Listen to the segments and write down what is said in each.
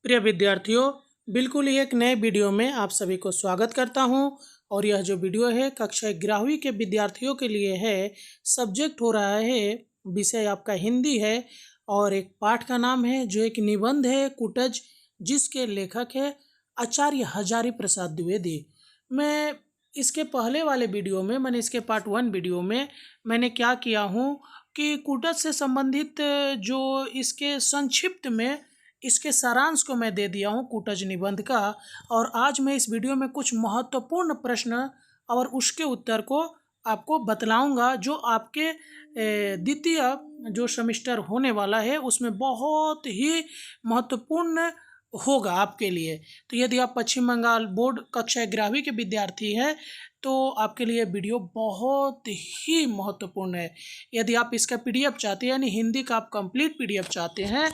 प्रिय विद्यार्थियों, बिल्कुल ही एक नए वीडियो में आप सभी को स्वागत करता हूं। और यह जो वीडियो है कक्षा 11वीं के विद्यार्थियों के लिए है। सब्जेक्ट हो रहा है, विषय आपका हिंदी है और एक पाठ का नाम है जो एक निबंध है कुटज, जिसके लेखक है आचार्य हजारी प्रसाद द्विवेदी। मैं इसके पहले वाले वीडियो में इसके पार्ट 1 वीडियो में मैंने क्या किया हूँ कि कुटज से संबंधित जो इसके संक्षिप्त में इसके सारांश को मैं दे दिया हूँ कुटज निबंध का। और आज मैं इस वीडियो में कुछ महत्वपूर्ण प्रश्न और उसके उत्तर को आपको बतलाऊंगा, जो आपके द्वितीय जो सेमेस्टर होने वाला है उसमें बहुत ही महत्वपूर्ण होगा आपके लिए। तो यदि आप पश्चिम बंगाल बोर्ड कक्षा 11वीं के विद्यार्थी हैं तो आपके लिए वीडियो बहुत ही महत्वपूर्ण है। यदि आप इसका पीडीएफ चाहते हैं, यानी हिंदी का आप कंप्लीट पीडीएफ चाहते हैं,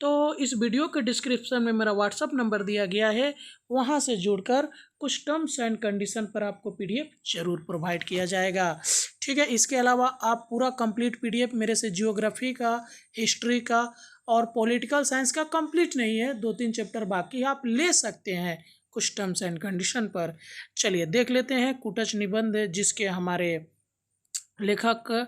तो इस वीडियो के डिस्क्रिप्शन में मेरा व्हाट्सअप नंबर दिया गया है, वहां से जुड़कर कुछ टर्म्स एंड कंडीशन पर आपको पीडीएफ जरूर प्रोवाइड किया जाएगा। ठीक है। इसके अलावा आप पूरा कंप्लीट पीडीएफ मेरे से जियोग्राफी का, हिस्ट्री का और पॉलिटिकल साइंस का कंप्लीट नहीं है, 2-3 चैप्टर बाकी आप ले सकते हैं कुछ टर्म्स एंड कंडीशन पर। चलिए देख लेते हैं कुटज निबंध, जिसके हमारे लेखक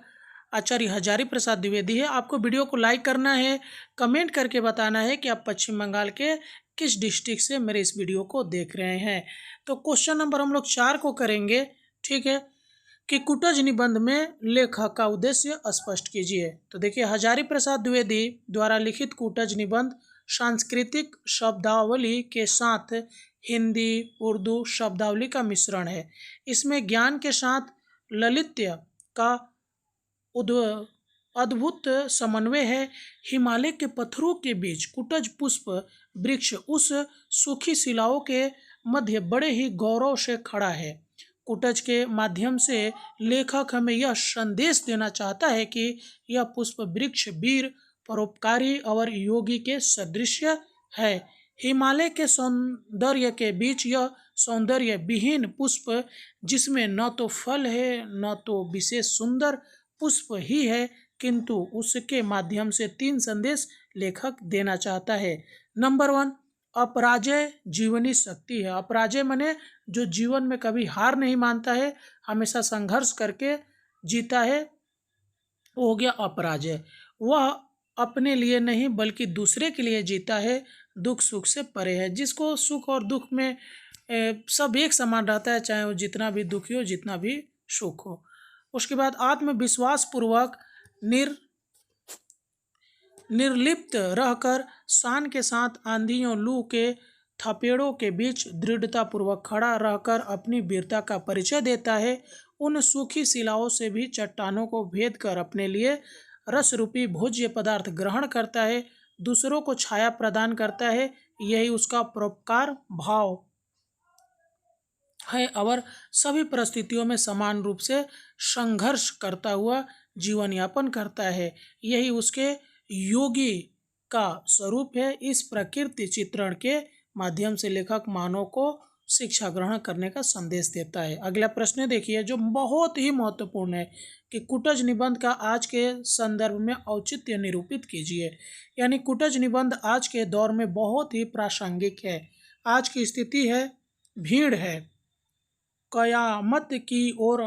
आचार्य हजारी प्रसाद द्विवेदी है। आपको वीडियो को लाइक करना है, कमेंट करके बताना है कि आप पश्चिम बंगाल के किस डिस्ट्रिक्ट से मेरे इस वीडियो को देख रहे हैं। तो क्वेश्चन नंबर हम लोग 4 को करेंगे। ठीक है, कि कुटज निबंध में लेखक का उद्देश्य स्पष्ट कीजिए। तो देखिए, हजारी प्रसाद द्विवेदी द्वारा लिखित कुटज निबंध सांस्कृतिक शब्दावली के साथ हिंदी उर्दू शब्दावली का मिश्रण है। इसमें ज्ञान के साथ ललित्य का अद्भुत समन्वय है। हिमालय के पत्थरों के बीच कुटज पुष्प वृक्ष उस सूखी शिलाओं के मध्य बड़े ही गौरव से खड़ा है। कुटज के माध्यम से लेखक हमें यह संदेश देना चाहता है कि यह पुष्प वृक्ष वीर, परोपकारी और योगी के सदृश है। हिमालय के सौंदर्य के बीच यह सौंदर्य विहीन पुष्प, जिसमें न तो फल है न तो विशेष सुंदर पुष्प ही है, किंतु उसके माध्यम से 3 संदेश लेखक देना चाहता है। नंबर 1, अपराजय जीवनी शक्ति है। अपराजय माने जो जीवन में कभी हार नहीं मानता है, हमेशा संघर्ष करके जीता है, वो हो गया अपराजय। वह अपने लिए नहीं बल्कि दूसरे के लिए जीता है, दुख सुख से परे है। जिसको सुख और दुख में सब एक समान रहता है, चाहे वो जितना भी दुखी हो जितना भी सुख हो। उसके बाद आत्मविश्वास पूर्वक निर्लिप्त रहकर शान के साथ आंधियों लू के थपेड़ों के बीच दृढ़ता पूर्वक खड़ा रहकर अपनी वीरता का परिचय देता है। उन सूखी शिलाओं से भी चट्टानों को भेद कर अपने लिए रस रूपी भोज्य पदार्थ ग्रहण करता है, दूसरों को छाया प्रदान करता है। यही उसका परोपकार भाव है और सभी परिस्थितियों में समान रूप से संघर्ष करता हुआ जीवन यापन करता है। यही उसके योगी का स्वरूप है। इस प्रकृति चित्रण के माध्यम से लेखक मानव को शिक्षा ग्रहण करने का संदेश देता है। अगला प्रश्न देखिए, जो बहुत ही महत्वपूर्ण है कि कुटज निबंध का आज के संदर्भ में औचित्य निरूपित कीजिए। यानी कुटज निबंध आज के दौर में बहुत ही प्रासंगिक है। आज की स्थिति है, भीड़ है, कयामत की ओर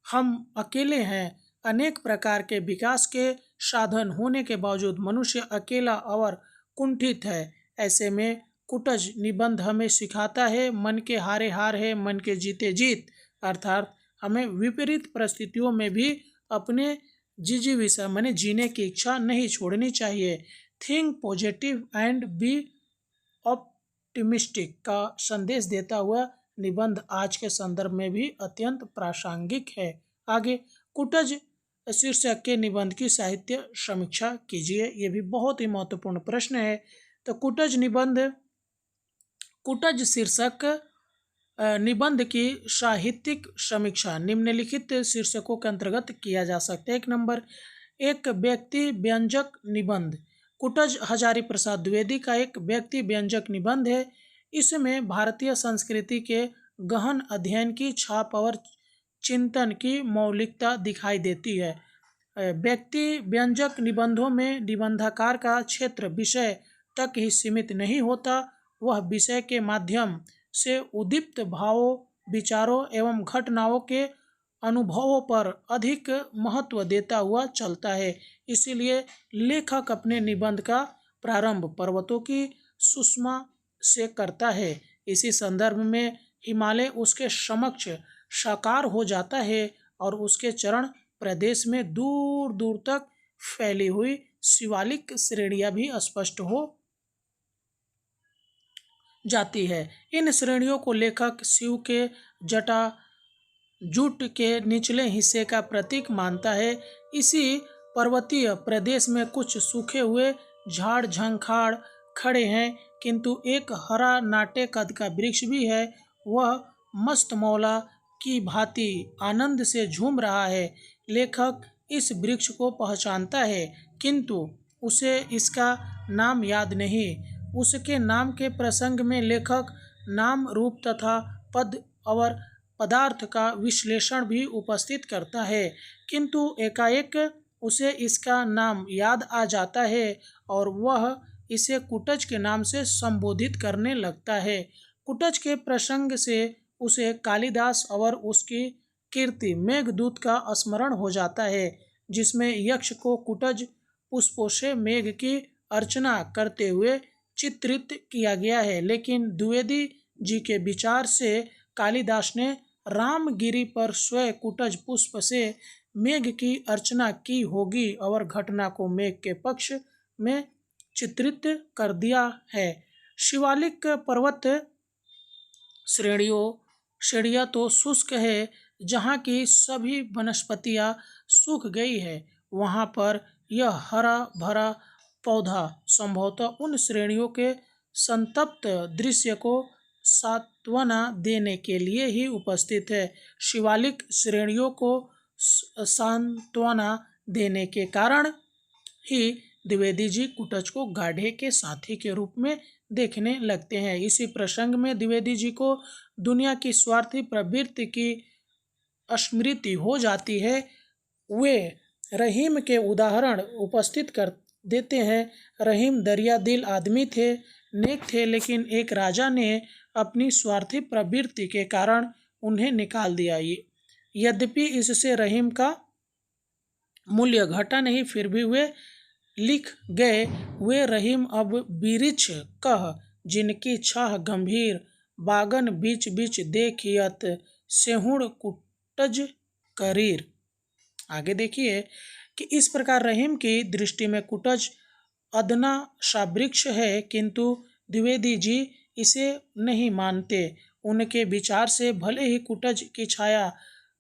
हम अकेले हैं। अनेक प्रकार के विकास के साधन होने के बावजूद मनुष्य अकेला और कुंठित है। ऐसे में कुटज निबंध हमें सिखाता है, मन के हारे हार है, मन के जीते जीत। अर्थात हमें विपरीत परिस्थितियों में भी अपने जिजीविषा माने जीने की इच्छा नहीं छोड़नी चाहिए। Think positive and be optimistic का संदेश देता हुआ निबंध आज के संदर्भ में भी अत्यंत प्रासंगिक है। आगे, कुटज शीर्षक के निबंध की साहित्य समीक्षा कीजिए। ये भी बहुत ही महत्वपूर्ण प्रश्न है। तो कुटज शीर्षक निबंध की साहित्यिक समीक्षा निम्नलिखित शीर्षकों के अंतर्गत किया जा सकता है। 1 नंबर, एक व्यक्ति व्यंजक निबंध। कुटज हजारी प्रसाद द्विवेदी का एक व्यक्ति व्यंजक निबंध है। इसमें भारतीय संस्कृति के गहन अध्ययन की छाप और चिंतन की मौलिकता दिखाई देती है। व्यक्ति व्यंजक निबंधों में निबंधकार का क्षेत्र, विषय तक ही सीमित नहीं होता, वह विषय के माध्यम से उद्दीप्त भावों, विचारों एवं घटनाओं के अनुभवों पर अधिक महत्व देता हुआ चलता है। इसीलिए लेखक अपने निबंध का प्रारंभ पर्वतों की सुषमा से करता है। इसी संदर्भ में हिमालय उसके समक्ष साकार हो जाता है और उसके चरण प्रदेश में दूर दूर तक फैली हुई शिवालिक श्रेणियां भी स्पष्ट हो जाती है। इन श्रेणियों को लेखक शिव के जटा जूट के निचले हिस्से का प्रतीक मानता है। इसी पर्वतीय प्रदेश में कुछ सूखे हुए झाड़ झंखाड़ खड़े हैं, किंतु एक हरा नाटे कद का वृक्ष भी है। वह मस्तमौला की भांति आनंद से झूम रहा है। लेखक इस वृक्ष को पहचानता है, किंतु उसे इसका नाम याद नहीं। उसके नाम के प्रसंग में लेखक नाम, रूप तथा पद और पदार्थ का विश्लेषण भी उपस्थित करता है, किंतु एकाएक उसे इसका नाम याद आ जाता है और वह इसे कुटज के नाम से संबोधित करने लगता है। कुटज के प्रसंग से उसे कालिदास और उसकी कीर्ति मेघदूत का स्मरण हो जाता है, जिसमें यक्ष को कुटज पुष्पों से मेघ की अर्चना करते हुए चित्रित किया गया है। लेकिन द्विवेदी जी के विचार से कालिदास ने रामगिरी पर स्वयं कुटज पुष्प से मेघ की अर्चना की होगी और घटना को मेघ के पक्ष में चित्रित कर दिया है। शिवालिक पर्वत श्रेणियाँ तो शुष्क है, जहाँ की सभी वनस्पतियाँ सूख गई है। वहाँ पर यह हरा भरा पौधा संभवतः उन श्रेणियों के संतप्त दृश्य को सांत्वना देने के लिए ही उपस्थित है। शिवालिक श्रेणियों को सांत्वना देने के कारण ही द्विवेदी जी कुटज को गाढ़े के साथी के रूप में देखने लगते हैं। इसी प्रसंग में द्विवेदी जी को दुनिया की स्वार्थी प्रवृत्ति की स्मृति हो जाती है। वे रहीम के उदाहरण उपस्थित कर देते हैं। रहीम दरिया दिल आदमी थे, नेक थे, लेकिन एक राजा ने अपनी स्वार्थी प्रवृत्ति के कारण उन्हें निकाल दिया। यद्यपि इससे रहीम का मूल्य घटा नहीं, फिर भी वे लिख गए, वे रहीम अब बिरिछ कह, जिनकी छाह गंभीर, बागन बीच बीच देखियत, सेहुण कुटज करीर। आगे देखिए कि इस प्रकार रहीम की दृष्टि में कुटज अदना सा वृक्ष है, किंतु द्विवेदी जी इसे नहीं मानते। उनके विचार से भले ही कुटज की छाया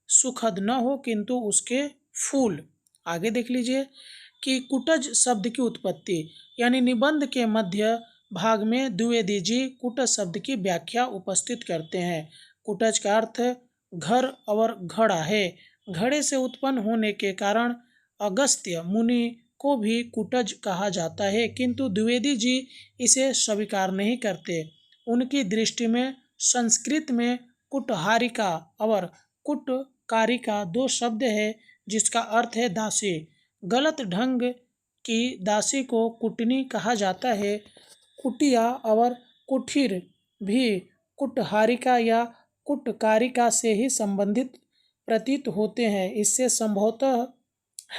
सुखद न हो, किंतु उसके फूल। आगे देख लीजिए कि कुटज शब्द की उत्पत्ति, यानी निबंध के मध्य भाग में द्विवेदी जी कुटज शब्द की व्याख्या उपस्थित करते हैं। कुटज का अर्थ घर और घड़ा है। घड़े से उत्पन्न होने के कारण अगस्त्य मुनि को भी कुटज कहा जाता है, किंतु द्विवेदी जी इसे स्वीकार नहीं करते। उनकी दृष्टि में संस्कृत में कुटहारिका और कुटकारिका दो शब्द है, जिसका अर्थ है दासी। गलत ढंग की दासी को कुटनी कहा जाता है। कुटिया और कुठिर भी कुटहारिका या कुटकारिका से ही संबंधित प्रतीत होते हैं। इससे संभवतः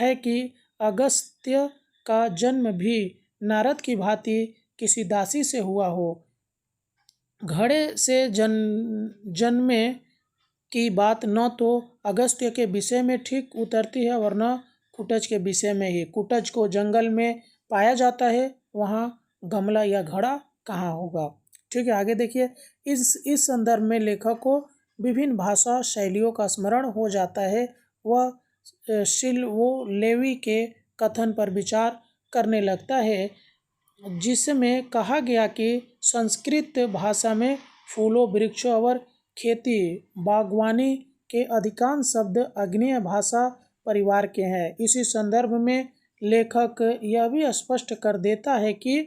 है कि अगस्त्य का जन्म भी नारद की भांति किसी दासी से हुआ हो। घड़े से जन्मे की बात न तो अगस्त्य के विषय में ठीक उतरती है और न कुटज के विषय में ही। कुटज को जंगल में पाया जाता है, वहाँ गमला या घड़ा कहाँ होगा। ठीक है, आगे देखिए। इस संदर्भ में लेखक को विभिन्न भाषा शैलियों का स्मरण हो जाता है। वह सिल्वो-लेवी के कथन पर विचार करने लगता है, जिसमें कहा गया कि संस्कृत भाषा में फूलों, वृक्षों और खेती बागवानी के अधिकांश शब्द आग्नेय भाषा परिवार के हैं। इसी संदर्भ में लेखक यह भी स्पष्ट कर देता है कि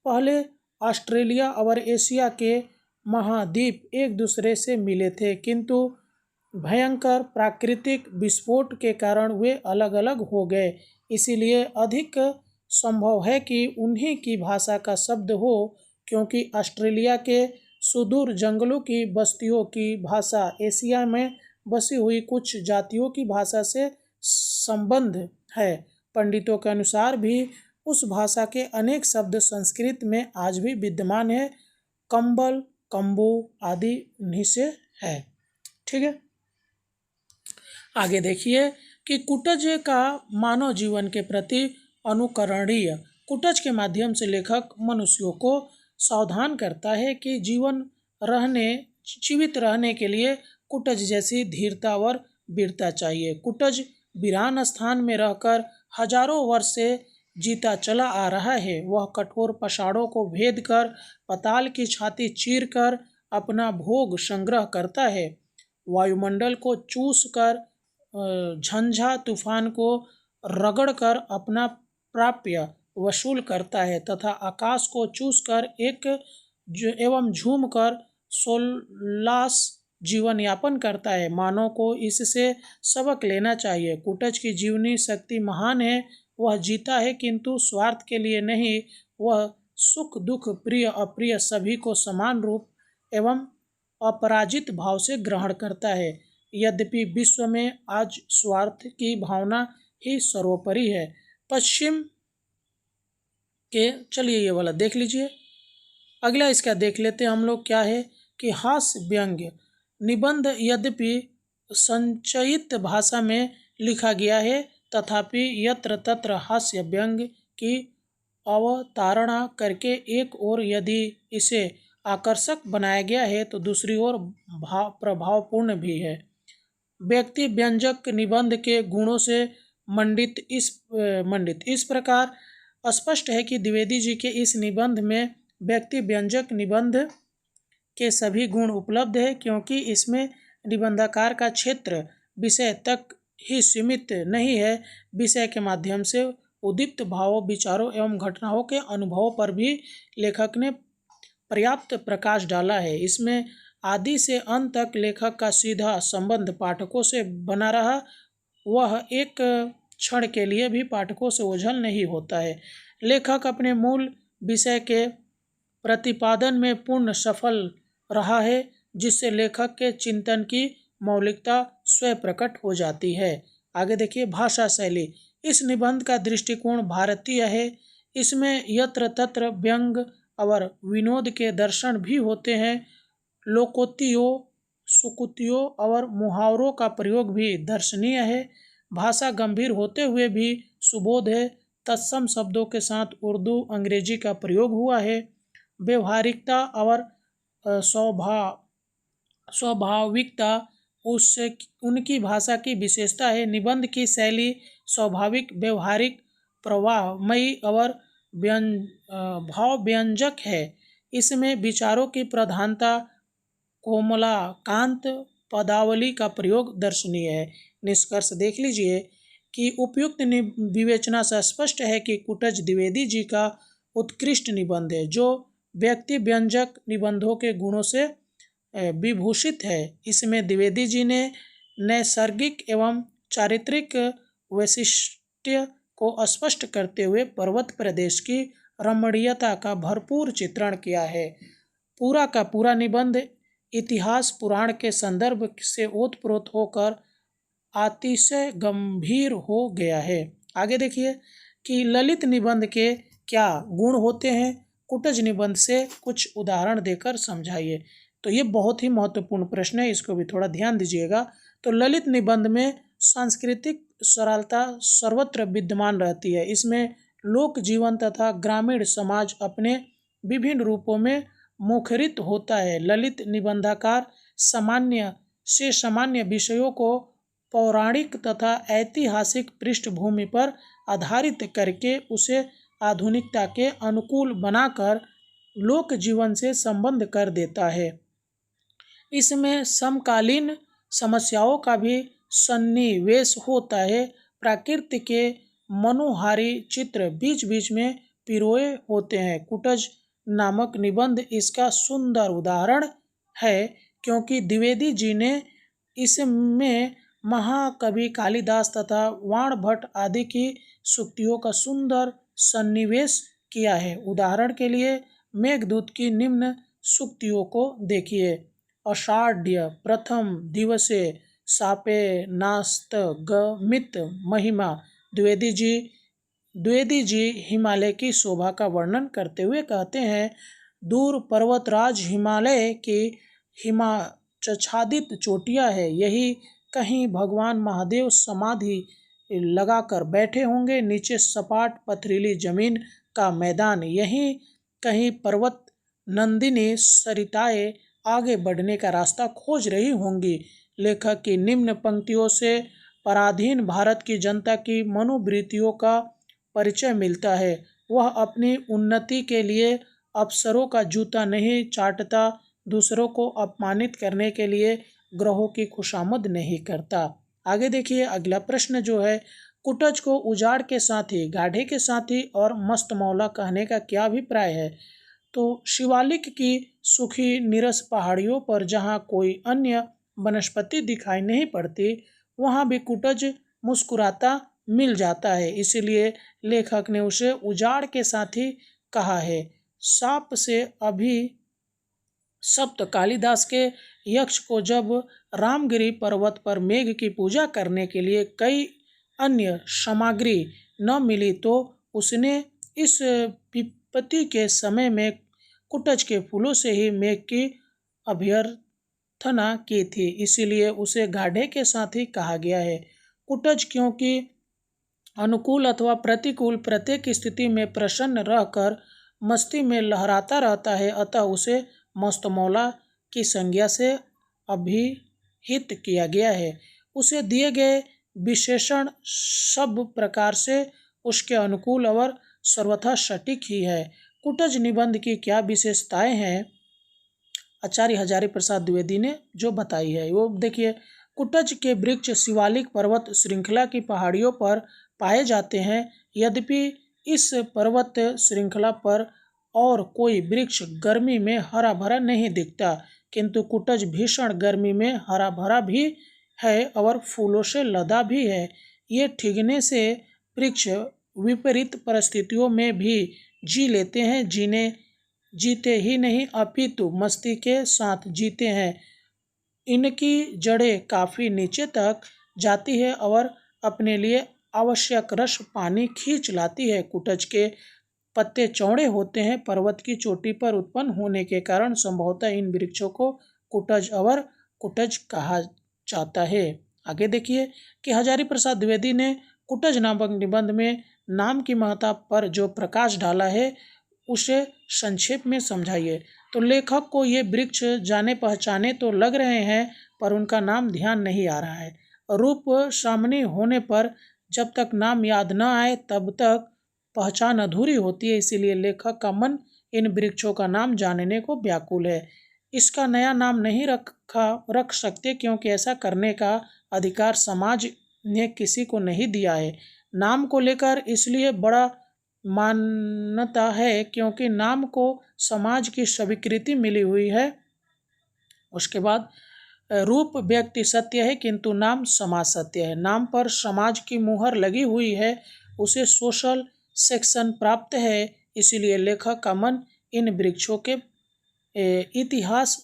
पहले ऑस्ट्रेलिया और एशिया के महाद्वीप एक दूसरे से मिले थे, किंतु भयंकर प्राकृतिक विस्फोट के कारण वे अलग अलग हो गए। इसीलिए अधिक संभव है कि उन्हीं की भाषा का शब्द हो, क्योंकि ऑस्ट्रेलिया के सुदूर जंगलों की बस्तियों की भाषा एशिया में बसी हुई कुछ जातियों की भाषा से संबद्ध है। पंडितों के अनुसार भी उस भाषा के अनेक शब्द संस्कृत में आज भी विद्यमान है। कंबल, कंबू आदि उन्हीं से है। ठीक है, आगे देखिए कि कुटज का मानव जीवन के प्रति अनुकरणीय। कुटज के माध्यम से लेखक मनुष्यों को सावधान करता है कि जीवित रहने के लिए कुटज जैसी धीरता और वीरता चाहिए। कुटज वीरान स्थान में रहकर हजारों वर्ष से जीता चला आ रहा है। वह कठोर पहाड़ों को भेद कर, पाताल की छाती चीर कर अपना भोग संग्रह करता है। वायुमंडल को चूस कर, झंझा तूफान को रगड़ कर अपना प्राप्य वसूल करता है तथा आकाश को चूस कर एवं झूम कर सोल्लास जीवन यापन करता है। मानव को इससे सबक लेना चाहिए। कुटज की जीवनी शक्ति महान है। वह जीता है किंतु स्वार्थ के लिए नहीं। वह सुख दुख, प्रिय अप्रिय सभी को समान रूप एवं अपराजित भाव से ग्रहण करता है। यद्यपि विश्व में आज स्वार्थ की भावना ही सर्वोपरि है। पश्चिम के, चलिए ये वाला देख लीजिए। अगला इसका देख लेते हैं हम लोग क्या है कि हास्य व्यंग्य निबंध यद्यपि संचयित भाषा में लिखा गया है, तथापि यत्र तत्र हास्य व्यंग्य की अवतारणा करके एक ओर यदि इसे आकर्षक बनाया गया है तो दूसरी ओर प्रभावपूर्ण भी है। व्यक्ति व्यंजक निबंध के गुणों से मंडित इस प्रकार स्पष्ट है कि द्विवेदी जी के इस निबंध में व्यक्ति व्यंजक निबंध के सभी गुण उपलब्ध है, क्योंकि इसमें निबंधकार का क्षेत्र विषय तक ही सीमित नहीं है। विषय के माध्यम से उद्दीप्त भावों, विचारों एवं घटनाओं के अनुभवों पर भी लेखक ने पर्याप्त प्रकाश डाला है। इसमें आदि से अंत तक लेखक का सीधा संबंध पाठकों से बना रहा। वह एक क्षण के लिए भी पाठकों से ओझल नहीं होता है। लेखक अपने मूल विषय के प्रतिपादन में पूर्ण सफल रहा है, जिससे लेखक के चिंतन की मौलिकता स्वयं प्रकट हो जाती है। आगे देखिए भाषा शैली। इस निबंध का दृष्टिकोण भारतीय है। इसमें यत्र तत्र व्यंग और विनोद के दर्शन भी होते हैं। लोकोक्तियों, सुकुतियों और मुहावरों का प्रयोग भी दर्शनीय है। भाषा गंभीर होते हुए भी सुबोध है। तत्सम शब्दों के साथ उर्दू, अंग्रेजी का प्रयोग हुआ है। व्यवहारिकता और स्वाभाविकता उससे उनकी भाषा की विशेषता है। निबंध की शैली स्वाभाविक, व्यवहारिक, प्रवाहमयी और भाव व्यंजक है। इसमें विचारों की प्रधानता, कोमलाकांत पदावली का प्रयोग दर्शनीय है। निष्कर्ष देख लीजिए कि उपयुक्त विवेचना से स्पष्ट है कि कुटज द्विवेदी जी का उत्कृष्ट निबंध है, जो व्यक्ति व्यंजक निबंधों के गुणों से विभूषित है। इसमें द्विवेदी जी ने नैसर्गिक एवं चारित्रिक वैशिष्ट्य को स्पष्ट करते हुए पर्वत प्रदेश की रमणीयता का भरपूर चित्रण किया है। पूरा का पूरा निबंध इतिहास पुराण के संदर्भ से ओतप्रोत होकर अतिशय गंभीर हो गया है। आगे देखिए कि ललित निबंध के क्या गुण होते हैं। कुटज निबंध से कुछ उदाहरण देकर समझाइए। तो ये बहुत ही महत्वपूर्ण प्रश्न है, इसको भी थोड़ा ध्यान दीजिएगा। तो ललित निबंध में सांस्कृतिक सरलता सर्वत्र विद्यमान रहती है। इसमें लोक जीवन तथा ग्रामीण समाज अपने विभिन्न रूपों में मुखरित होता है। ललित निबंधकार सामान्य से सामान्य विषयों को पौराणिक तथा ऐतिहासिक पृष्ठभूमि पर आधारित करके उसे आधुनिकता के अनुकूल बनाकर लोक जीवन से संबंध कर देता है। इसमें समकालीन समस्याओं का भी सन्निवेश होता है। प्रकृति के मनोहारी चित्र बीच बीच में पिरोए होते हैं। कुटज नामक निबंध इसका सुंदर उदाहरण है, क्योंकि द्विवेदी जी ने इसमें महाकवि कालिदास तथा वाणभट्ट आदि की सूक्तियों का सुंदर सन्निवेश किया है। उदाहरण के लिए मेघदूत की निम्न सूक्तियों को देखिए। आषाढ़ प्रथम दिवसे सापे नास्त गमित महिमा। द्विवेदी जी हिमालय की शोभा का वर्णन करते हुए कहते हैं, दूर पर्वतराज हिमालय की हिमाच्छादित चोटियां है, यही कहीं भगवान महादेव समाधि लगाकर बैठे होंगे। नीचे सपाट पथरीली जमीन का मैदान, यहीं कहीं पर्वत नंदिनी सरिताएं आगे बढ़ने का रास्ता खोज रही होंगी। लेखक की निम्न पंक्तियों से पराधीन भारत की जनता की मनोवृत्तियों का परिचय मिलता है। वह अपनी उन्नति के लिए अफसरों का जूता नहीं चाटता, दूसरों को अपमानित करने के लिए ग्रहों की खुशामद नहीं करता। आगे देखिए अगला प्रश्न जो है, कुटज को उजाड़ के साथी, गाढ़े के साथी और मस्त मौला कहने का क्या अभिप्राय है? तो शिवालिक की सूखी नीरस पहाड़ियों पर जहाँ कोई अन्य वनस्पति दिखाई नहीं पड़ती, वहाँ भी कुटज मुस्कुराता मिल जाता है। इसीलिए लेखक ने उसे उजाड़ के साथी कहा है। साप से अभी सप्त कालिदास के यक्ष को जब रामगिरी पर्वत पर मेघ की पूजा करने के लिए कई अन्य सामग्री न मिली, तो उसने इस विपत्ति के समय में कुटज के फूलों से ही मेघ की अभ्यर्थना की थी। इसीलिए उसे गाढ़े के साथी कहा गया है। कुटज क्योंकि अनुकूल अथवा प्रतिकूल प्रत्येक स्थिति में प्रसन्न रहकर मस्ती में लहराता रहता है, अतः उसे मस्तमौला की संज्ञा से अभिहित किया गया है। उसे दिए गए विशेषण सब प्रकार से उसके अनुकूल और सर्वथा सटीक ही है। कुटज निबंध की क्या विशेषताएं हैं? आचार्य हजारी प्रसाद द्विवेदी ने जो बताई है वो देखिए। कुटज के वृक्ष शिवालिक पर्वत श्रृंखला की पहाड़ियों पर पाए जाते हैं। यद्यपि इस पर्वत श्रृंखला पर और कोई वृक्ष गर्मी में हरा भरा नहीं दिखता, किंतु कुटज भीषण गर्मी में हरा भरा भी है और फूलों से लदा भी है। ये ठिगने से वृक्ष विपरीत परिस्थितियों में भी जी लेते हैं। जीते ही नहीं अपितु मस्ती के साथ जीते हैं। इनकी जड़ें काफ़ी नीचे तक जाती है और अपने लिए आवश्यक रस पानी खींच लाती है। कुटज के पत्ते चौड़े होते हैं। पर्वत की चोटी पर उत्पन्न होने के कारण संभवतः इन वृक्षों को कुटज कहा जाता है। आगे देखिए कि हजारी प्रसाद द्विवेदी ने कुटज नामक निबंध में नाम की महत्ता पर जो प्रकाश डाला है उसे संक्षेप में समझाइए। तो लेखक को ये वृक्ष जाने पहचाने तो लग रहे हैं, पर उनका नाम ध्यान नहीं आ रहा है। रूप सामने होने पर जब तक नाम याद न आए तब तक पहचान अधूरी होती है। इसीलिए लेखक का मन इन वृक्षों का नाम जानने को व्याकुल है। इसका नया नाम नहीं रख सकते, क्योंकि ऐसा करने का अधिकार समाज ने किसी को नहीं दिया है। नाम को लेकर इसलिए बड़ा मान्यता है क्योंकि नाम को समाज की स्वीकृति मिली हुई है। उसके बाद रूप व्यक्ति सत्य है, किंतु नाम समाज सत्य है। नाम पर समाज की मुहर लगी हुई है, उसे सोशल सेक्शन प्राप्त है। इसीलिए लेखक का मन इन वृक्षों के इतिहास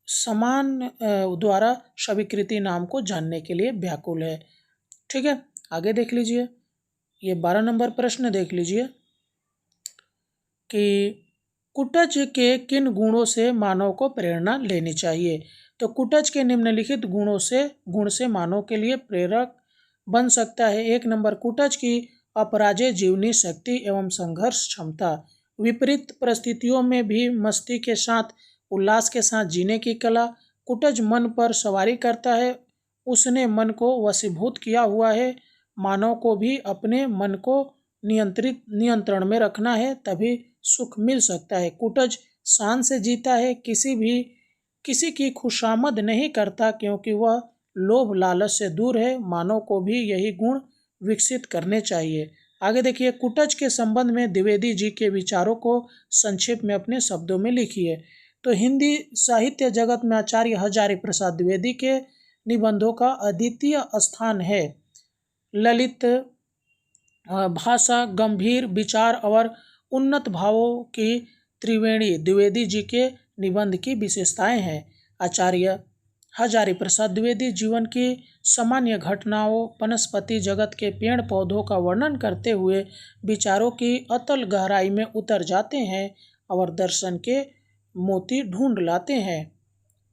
समान द्वारा स्वीकृति नाम को जानने के लिए व्याकुल है। ठीक है, आगे देख लीजिए। ये 12 नंबर प्रश्न देख लीजिए कि कुटज के किन गुणों से मानव को प्रेरणा लेनी चाहिए। तो कुटज के निम्नलिखित गुण से मानव के लिए प्रेरक बन सकता है। 1 नंबर, कुटज की अपराजेय जीवनी शक्ति एवं संघर्ष क्षमता। विपरीत परिस्थितियों में भी मस्ती के साथ, उल्लास के साथ जीने की कला। कुटज मन पर सवारी करता है, उसने मन को वशीभूत किया हुआ है। मानव को भी अपने मन को नियंत्रण में रखना है, तभी सुख मिल सकता है। कुटज शान से जीता है, किसी की खुशामद नहीं करता, क्योंकि वह लोभ लालच से दूर है। मानव को भी यही गुण विकसित करने चाहिए। आगे देखिए, कुटज के संबंध में द्विवेदी जी के विचारों को संक्षेप में अपने शब्दों में लिखिए। तो हिंदी साहित्य जगत में आचार्य हजारी प्रसाद द्विवेदी के निबंधों का अद्वितीय स्थान है। ललित भाषा, गंभीर विचार और उन्नत भावों की त्रिवेणी द्विवेदी जी के निबंध की विशेषताएं हैं। आचार्य हजारी प्रसाद द्विवेदी जीवन की सामान्य घटनाओं, वनस्पति जगत के पेड़ पौधों का वर्णन करते हुए विचारों की अतल गहराई में उतर जाते हैं और दर्शन के मोती ढूंढ लाते हैं।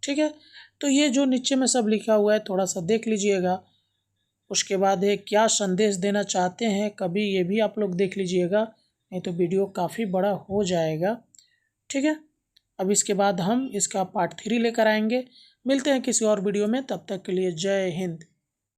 ठीक है, तो ये जो नीचे में सब लिखा हुआ है थोड़ा सा देख लीजिएगा। उसके बाद ये क्या संदेश देना चाहते हैं कभी ये भी आप लोग देख लीजिएगा, नहीं तो वीडियो काफ़ी बड़ा हो जाएगा। ठीक है, अब इसके बाद हम इसका पार्ट 3 लेकर आएंगे। मिलते हैं किसी और वीडियो में, तब तक के लिए जय हिंद।